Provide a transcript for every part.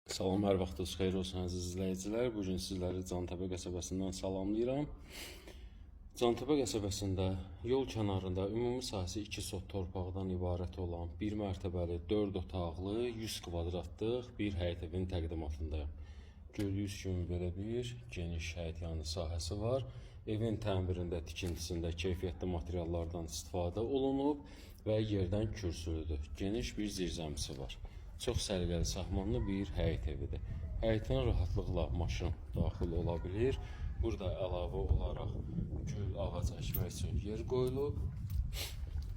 Salam, hər vaxtınız xeyir olsun əziz izləyicilər. Bugün sizləri Cantəpə qəsəbəsindən salamlayıram. Cantəpə qəsəbəsində yol kənarında ümumi sahəsi 2 sot torpaqdan ibarət olan 1 mərtəbəli 4 otaqlı 100 kvadratlıq bir həyət evin təqdimatındayım. Gördüyünüz kimi belə bir geniş həyətyanı sahəsi var. Evin təmirində, tikintisində keyfiyyətli materiallardan istifadə olunub və yerdən kürsülüdür. Geniş bir zirzəmisi var. Çox səliqəli sahmanlı bir həyət evidir. Həyətinə rahatlıqla maşın daxil ola bilir. Burada əlavə olaraq gül, ağac əkmək üçün yer qoyulub.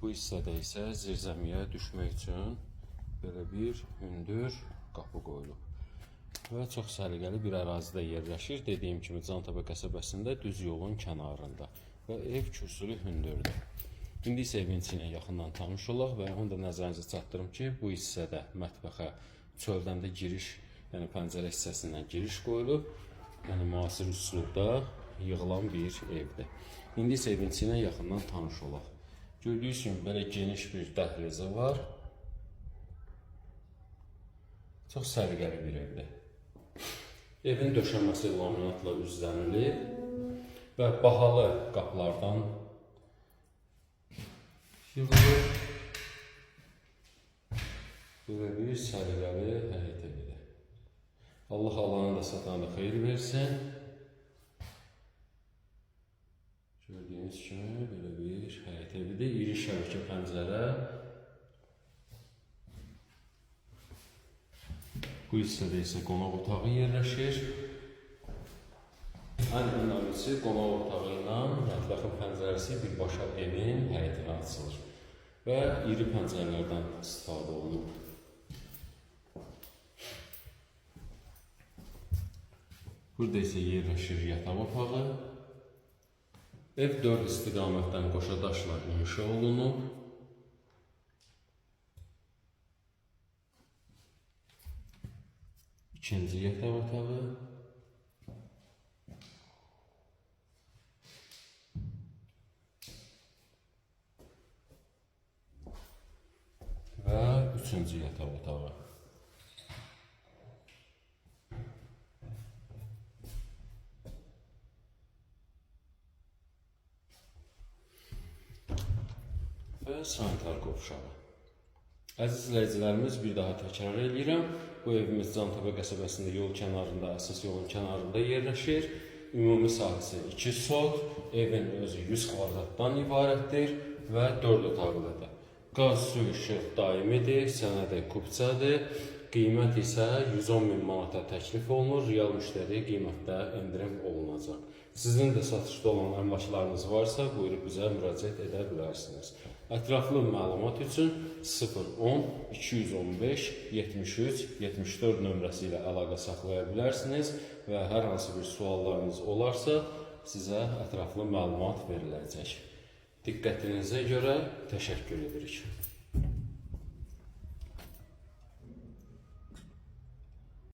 Bu hissədə isə zirzəmiyə düşmək üçün belə bir hündür qapı qoyulub. Və çox səliqəli bir ərazidə yerləşir. Dediyim kimi Cantəpə qəsəbəsində düz yolun kənarında və ev kürsülü hündürdür. İndi isə evin içinə yaxından tanış olaq və onu da nəzərinizə çatdırım ki, bu hissədə mətbəxə çöldən də giriş, yəni pəncərə hissəsindən giriş qoyulub, yəni müasir üslubda yığılan bir evdir. İndi isə evin içinə yaxından tanış olaq. Gördüyünüz kimi belə geniş bir dəhlizi var. Çox səliqəli bir evdir. Evin döşəməsi laminatla üzlənilib və bahalı qapılardan yığılır. Belə bir səliqəli həyət evidir. Allah alanı da satana da xeyir versin. Gördüyünüz kimi belə bir həyət evidir. İri şəbəkə pəncərə. Bu hissədə isə qonaq otağı yerləşir. Ən önəmlisi qonaq otağı ilə mətbəxin pəncərəsi birbaşa evin həyətinə açılır və iri pəncərələrdən istifadə olunur. Burada isə yerləşir yataq otağı. Ev 4 istiqamətdən qoşa daşla inşa olunub. İkinci yataq otağı. Və üçüncü yataq otağı. Və sanitar qovşağı. Əziz izləyicilərimiz, bir daha təkrar edirəm. Bu evimiz Cantəpə qəsəbəsində yol kənarında, əsas yolun kənarında yerləşir. Ümumi sahəsi 2 sot, evin özü 100 kvadratdan ibarətdir və 4 otaqlıdır. Qaz, su, işıq daimidir, sənədi kupçadır. Qiymət isə 110.000 manata təklif olunur. Real müştəri qiymətdə endirim olunacaq. Sizin də satışda olan əmlaklarınız varsa, buyurub bizə müraciət edə bilərsiniz. Ətraflı məlumat üçün 010 215 73 74 nömrəsi ilə əlaqə saxlaya bilərsiniz və hər hansı bir suallarınız olarsa, sizə ətraflı məlumat veriləcək. Diqqətinizə görə təşəkkür edirik.